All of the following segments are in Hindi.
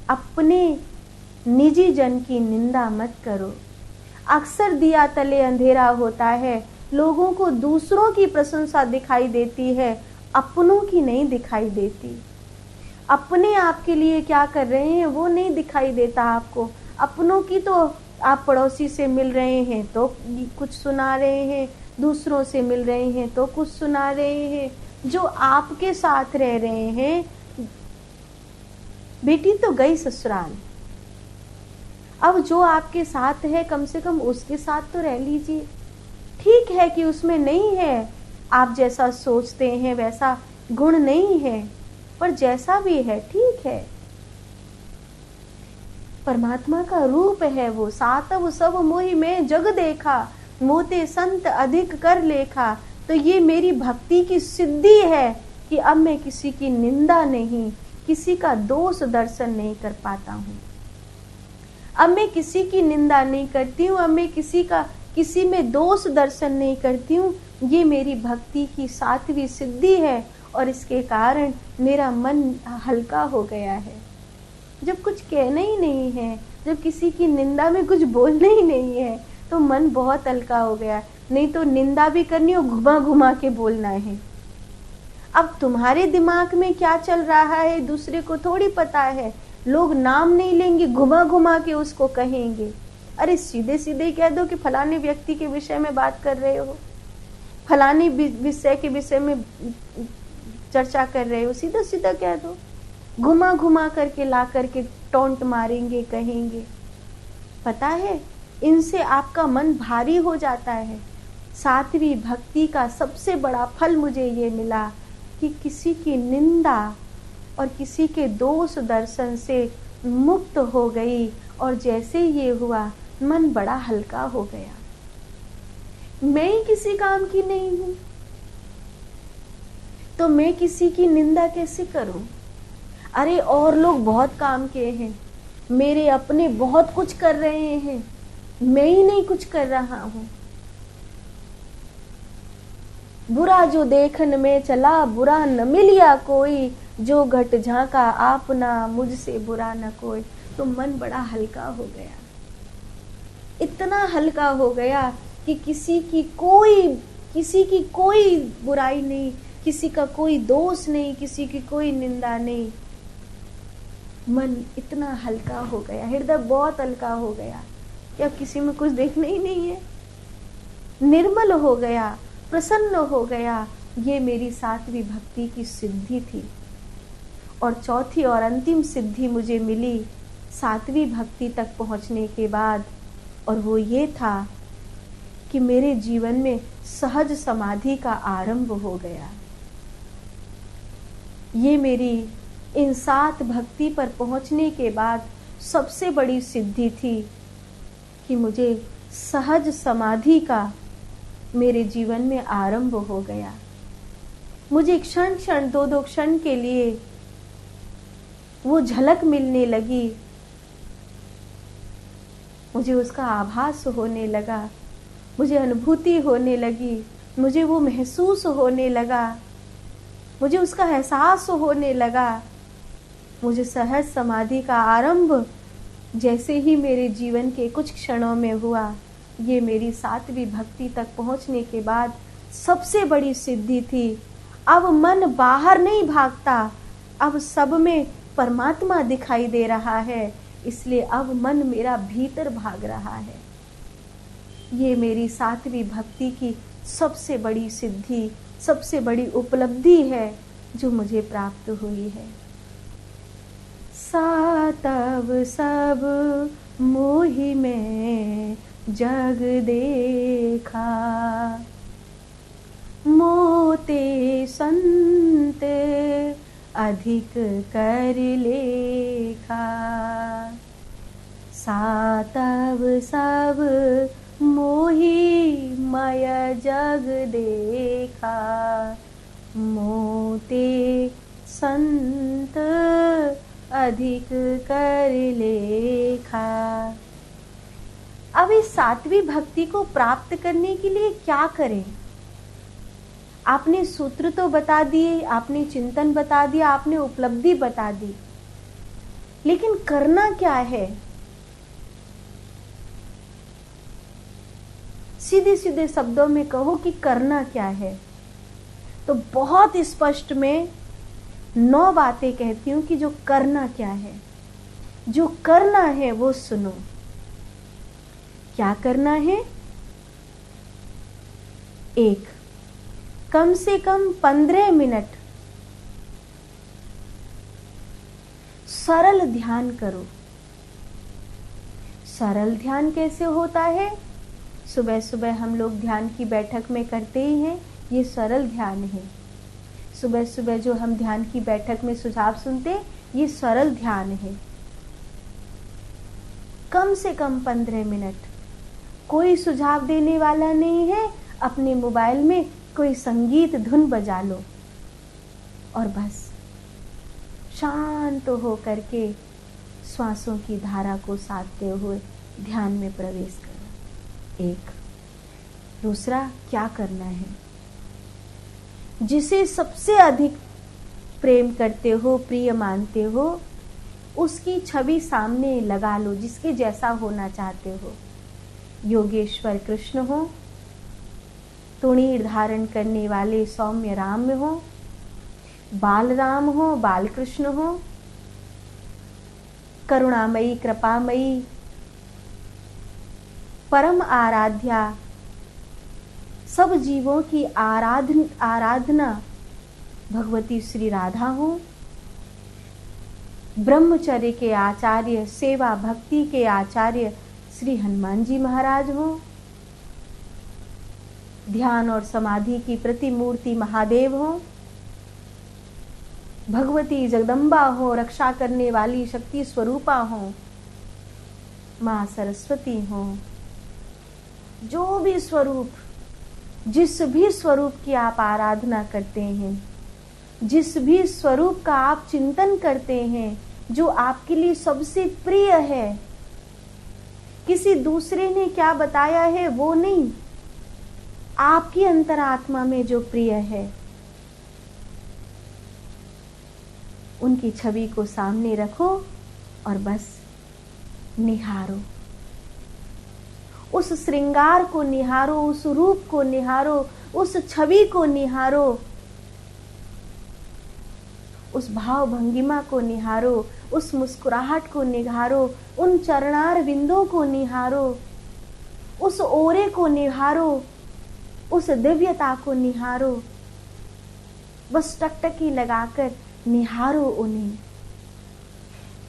अपने निजी जन की निंदा मत करो। अक्सर दिया तले अंधेरा होता है, लोगों को दूसरों की प्रशंसा दिखाई देती है, अपनों की नहीं दिखाई देती। अपने आपके लिए क्या कर रहे हैं वो नहीं दिखाई देता आपको। अपनों की तो आप पड़ोसी से मिल रहे हैं तो कुछ सुना रहे हैं, दूसरों से मिल रहे हैं तो कुछ सुना रहे हैं। जो आपके साथ रह रहे हैं, बेटी तो गई ससुराल, अब जो आपके साथ है कम से कम उसके साथ तो रह लीजिए। ठीक है कि उसमें नहीं है आप जैसा सोचते हैं वैसा गुण नहीं है, पर जैसा भी है ठीक है, परमात्मा का रूप है वो। सातव सब मोहि में जग देखा, मोते संत अधिक कर लेखा। तो ये मेरी भक्ति की सिद्धि है कि अब मैं किसी की निंदा नहीं, किसी का दोष दर्शन नहीं कर पाता हूँ। अब मैं किसी की निंदा नहीं करती हूँ, अब मैं किसी में दोष दर्शन नहीं करती हूँ। ये मेरी भक्ति की सातवीं सिद्धि है और इसके कारण मेरा मन हल्का हो गया है। जब कुछ कहना ही नहीं है, जब किसी की निंदा में कुछ बोलना ही नहीं है, तो मन बहुत हल्का हो गया। नहीं तो निंदा भी करनी और घुमा घुमा के बोलना है। अब तुम्हारे दिमाग में क्या चल रहा है दूसरे को थोड़ी पता है। लोग नाम नहीं लेंगे, घुमा घुमा के उसको कहेंगे। अरे सीधे सीधे कह दो कि फलाने व्यक्ति के विषय में बात कर रहे हो, फलानी विषय के विषय में चर्चा कर रहे हो, सीधा सीधा कह दो। घुमा घुमा करके ला करके टोंट मारेंगे, कहेंगे। पता है, इनसे आपका मन भारी हो जाता है। सातवीं भक्ति का सबसे बड़ा फल मुझे ये मिला कि किसी की निंदा और किसी के दोष दर्शन से मुक्त हो गई, और जैसे ये हुआ मन बड़ा हल्का हो गया। मैं ही किसी काम की नहीं हूं, तो मैं किसी की निंदा कैसे करूं? अरे और लोग बहुत काम के हैं, मेरे अपने बहुत कुछ कर रहे हैं, मैं ही नहीं कुछ कर रहा हूं। बुरा जो देखन में चला, बुरा न मिलिया कोई, जो घट झांका आपना, मुझसे बुरा न कोई। तो मन बड़ा हल्का हो गया, इतना हल्का हो गया कि किसी की कोई बुराई नहीं, किसी का कोई दोष नहीं, किसी की कोई निंदा नहीं। मन इतना हल्का हो गया, हृदय बहुत हल्का हो गया कि अब किसी में कुछ देखना ही नहीं है। निर्मल हो गया, प्रसन्न हो गया। ये मेरी सातवीं भक्ति की सिद्धि थी। और चौथी और अंतिम सिद्धि मुझे मिली सातवीं भक्ति तक पहुंचने के बाद, और वो ये था कि मेरे जीवन में सहज समाधि का आरंभ हो गया। ये मेरी इन 7 भक्ति पर पहुंचने के बाद सबसे बड़ी सिद्धि थी कि मुझे सहज समाधि का मेरे जीवन में आरंभ हो गया। मुझे क्षण क्षण 2-2 क्षण के लिए वो झलक मिलने लगी, मुझे उसका आभास होने लगा, मुझे अनुभूति होने लगी, मुझे वो महसूस होने लगा, मुझे उसका एहसास होने लगा। मुझे सहज समाधि का आरंभ जैसे ही मेरे जीवन के कुछ क्षणों में हुआ, ये मेरी सातवीं भक्ति तक पहुंचने के बाद सबसे बड़ी सिद्धि थी। अब मन बाहर नहीं भागता, अब सब में परमात्मा दिखाई दे रहा है, इसलिए अब मन मेरा भीतर भाग रहा है। ये मेरी सातवीं भक्ति की सबसे बड़ी सिद्धि, सबसे बड़ी उपलब्धि है जो मुझे प्राप्त हुई है। सातव सब मोहि में जग देखा, मोते संत अधिक कर लेखा। सातव सब मोहि मय जग देखा, मोते संत अधिक कर लेखा। अब इस सातवीं भक्ति को प्राप्त करने के लिए क्या करें? आपने सूत्र तो बता दिए, आपने चिंतन बता दिया, आपने उपलब्धि बता दी, लेकिन करना क्या है? सीधे सीधे शब्दों में कहो कि करना क्या है, तो बहुत स्पष्ट में 9 बातें कहती हूं कि जो करना क्या है। जो करना है वो सुनो। क्या करना है? 1, कम से कम 15 मिनट सरल ध्यान करो। सरल ध्यान कैसे होता है? सुबह सुबह हम लोग ध्यान की बैठक में करते ही हैं, ये सरल ध्यान है। सुबह सुबह जो हम ध्यान की बैठक में सुझाव सुनते, ये सरल ध्यान है। कम से कम 15 मिनट। कोई सुझाव देने वाला नहीं है, अपने मोबाइल में कोई संगीत धुन बजा लो और बस शांत हो करके श्वासों की धारा को साधते हुए ध्यान में प्रवेश करो। 1। दूसरा, क्या करना है? जिसे सबसे अधिक प्रेम करते हो, प्रिय मानते हो, उसकी छवि सामने लगा लो, जिसके जैसा होना चाहते हो। योगेश्वर कृष्ण हो, तुणीर धारण करने वाले सौम्य राम हो, बाल राम हो, बाल कृष्ण हो, करुणामयी कृपामयी परम आराध्या, सब जीवों की आराधना भगवती श्री राधा हो, ब्रह्मचर्य के आचार्य, सेवा भक्ति के आचार्य श्री हनुमान जी महाराज हो, ध्यान और समाधि की प्रतिमूर्ति महादेव हो, भगवती जगदम्बा हो, रक्षा करने वाली शक्ति स्वरूपा हो, माँ सरस्वती हो। जो भी स्वरूप, जिस भी स्वरूप की आप आराधना करते हैं, जिस भी स्वरूप का आप चिंतन करते हैं, जो आपके लिए सबसे प्रिय है, किसी दूसरे ने क्या बताया है वो नहीं, आपकी अंतरात्मा में जो प्रिय है, उनकी छवि को सामने रखो और बस निहारो। उस श्रृंगार को निहारो, उस रूप को निहारो, उस छवि को निहारो, उस भाव भंगिमा को निहारो, उस मुस्कुराहट को निहारो, उन चरणार बिंदों को निहारो, उस ओरे को निहारो, उस दिव्यता को निहारो। बस टकटकी लगाकर निहारो उन्हें।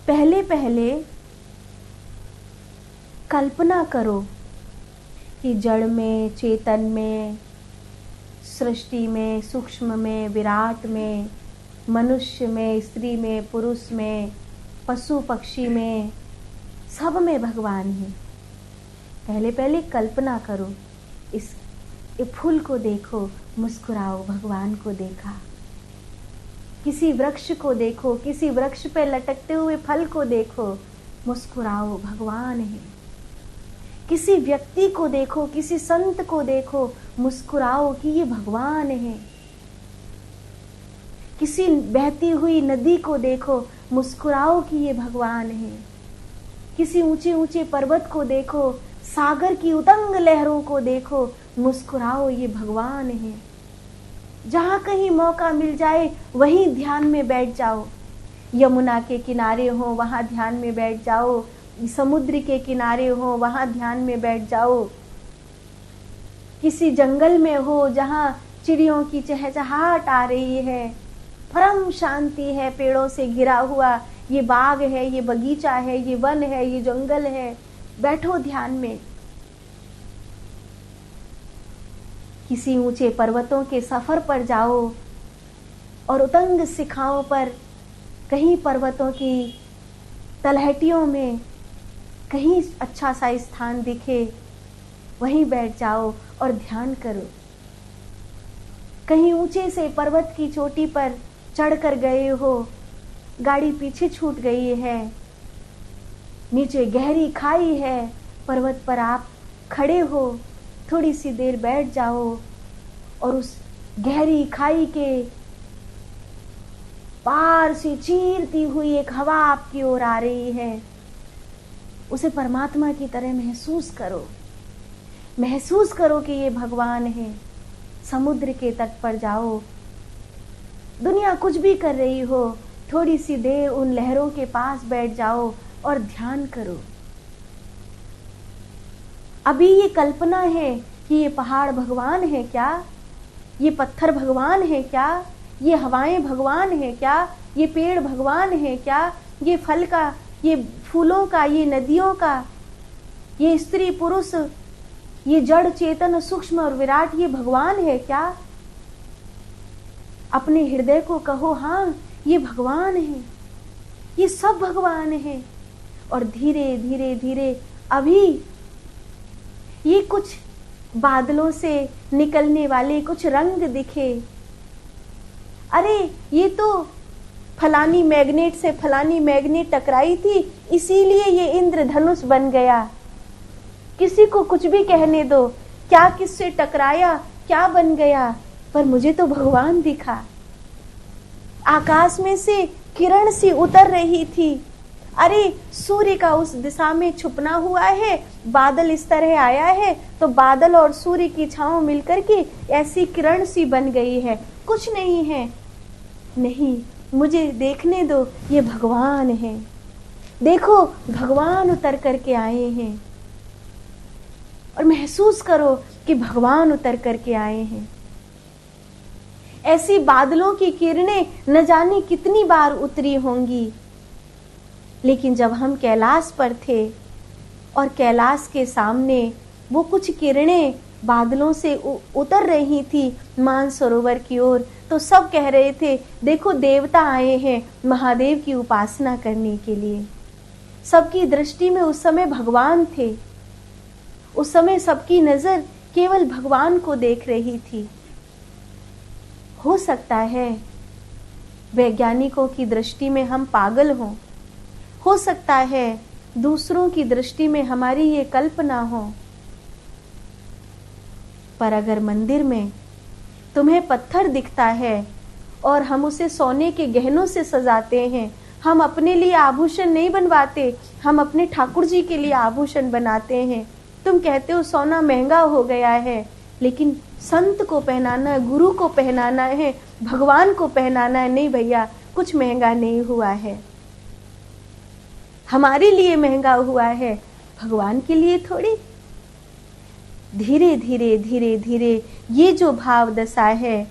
पहले पहले कल्पना करो कि जड़ में, चेतन में, सृष्टि में, सूक्ष्म में, विराट में, मनुष्य में, स्त्री में, पुरुष में, पशु पक्षी में, सब में भगवान है। पहले पहले कल्पना करो। इस फूल को देखो, मुस्कुराओ, भगवान को देखा। किसी वृक्ष को देखो, किसी वृक्ष पे लटकते हुए फल को देखो, मुस्कुराओ, भगवान है। किसी व्यक्ति को देखो, किसी संत को देखो, मुस्कुराओ कि ये भगवान है। किसी बहती हुई नदी को देखो, मुस्कुराओ कि ये भगवान है। किसी ऊंचे ऊंचे पर्वत को देखो, सागर की उतंग लहरों को देखो, मुस्कुराओ, ये भगवान है। जहां कहीं मौका मिल जाए वहीं ध्यान में बैठ जाओ। यमुना के किनारे हो, वहां ध्यान में बैठ जाओ। समुद्र के किनारे हो, वहां ध्यान में बैठ जाओ। किसी जंगल में हो जहां चिड़ियों की चहचहाहट आ रही है, परम शांति है, पेड़ों से घिरा हुआ ये बाग है, ये बगीचा है, ये वन है, ये जंगल है, बैठो ध्यान में। किसी ऊंचे पर्वतों के सफर पर जाओ और उतंग शिखाओं पर, कहीं पर्वतों की तलहटियों में कहीं अच्छा सा स्थान दिखे, वहीं बैठ जाओ और ध्यान करो। कहीं ऊंचे से पर्वत की चोटी पर चढ़कर गए हो, गाड़ी पीछे छूट गई है, नीचे गहरी खाई है, पर्वत पर आप खड़े हो, थोड़ी सी देर बैठ जाओ और उस गहरी खाई के पार से चीरती हुई एक हवा आपकी ओर आ रही है, उसे परमात्मा की तरह महसूस करो। महसूस करो कि ये भगवान है। समुद्र के तट पर जाओ, दुनिया कुछ भी कर रही हो, थोड़ी सी देर उन लहरों के पास बैठ जाओ और ध्यान करो। अभी ये कल्पना है कि ये पहाड़ भगवान है क्या, ये पत्थर भगवान है क्या, ये हवाएं भगवान है क्या, ये पेड़ भगवान है क्या, ये फल का, ये फूलों का, ये नदियों का, ये स्त्री पुरुष, ये जड़ चेतन सूक्ष्म और विराट, ये भगवान है क्या। अपने हृदय को कहो, हाँ ये भगवान है, ये सब भगवान है। और धीरे धीरे धीरे अभी ये कुछ बादलों से निकलने वाले कुछ रंग दिखे। अरे ये तो फलानी मैग्नेट से फलानी मैग्नेट टकराई थी, इसीलिए ये इंद्रधनुष बन गया। किसी को कुछ भी कहने दो, क्या किससे टकराया, क्या बन गया, पर मुझे तो भगवान दिखा। आकाश में से किरण सी उतर रही थी। अरे सूर्य का उस दिशा में छुपना हुआ है, बादल इस तरह आया है, तो बादल और सूर्य की छांव मिलकर के ऐसी किरण सी बन गई है। कुछ नहीं है, नहीं, मुझे देखने दो, ये भगवान है। देखो भगवान उतर करके आए हैं, और महसूस करो कि भगवान उतर करके आए हैं। ऐसी बादलों की किरणें न जाने कितनी बार उतरी होंगी, लेकिन जब हम कैलाश पर थे और कैलाश के सामने वो कुछ किरणें बादलों से उतर रही थी मानसरोवर की ओर, तो सब कह रहे थे, देखो देवता आए हैं महादेव की उपासना करने के लिए। सबकी दृष्टि में उस समय भगवान थे। उस समय सबकी नजर केवल भगवान को देख रही थी। हो सकता है वैज्ञानिकों की दृष्टि में हम पागल हों, हो सकता है दूसरों की दृष्टि में हमारी ये कल्पना हो, पर अगर मंदिर में तुम्हें पत्थर दिखता है और हम उसे सोने के गहनों से सजाते हैं, हम अपने लिए आभूषण नहीं बनवाते, हम अपने ठाकुर जी के लिए आभूषण बनाते हैं। तुम कहते हो सोना महंगा हो गया है, लेकिन संत को पहनाना, गुरु को पहनाना है, भगवान को पहनाना है। नहीं भैया, कुछ महंगा नहीं हुआ है। हमारे लिए महंगा हुआ है, भगवान के लिए थोड़ी। धीरे धीरे धीरे धीरे ये जो भाव दशा है,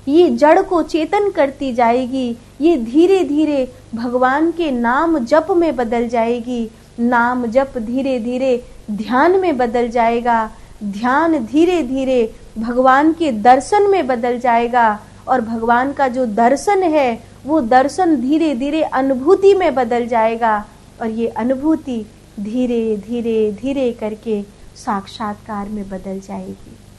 ये जड़ को चेतन करती जाएगी। ये धीरे धीरे भगवान के नाम जप में बदल जाएगी। नाम जप धीरे धीरे ध्यान में बदल जाएगा। ध्यान धीरे धीरे भगवान के दर्शन में बदल जाएगा। और भगवान का जो दर्शन है, वो दर्शन धीरे धीरे अनुभूति में बदल जाएगा। और ये अनुभूति धीरे धीरे धीरे करके साक्षात्कार में बदल जाएगी।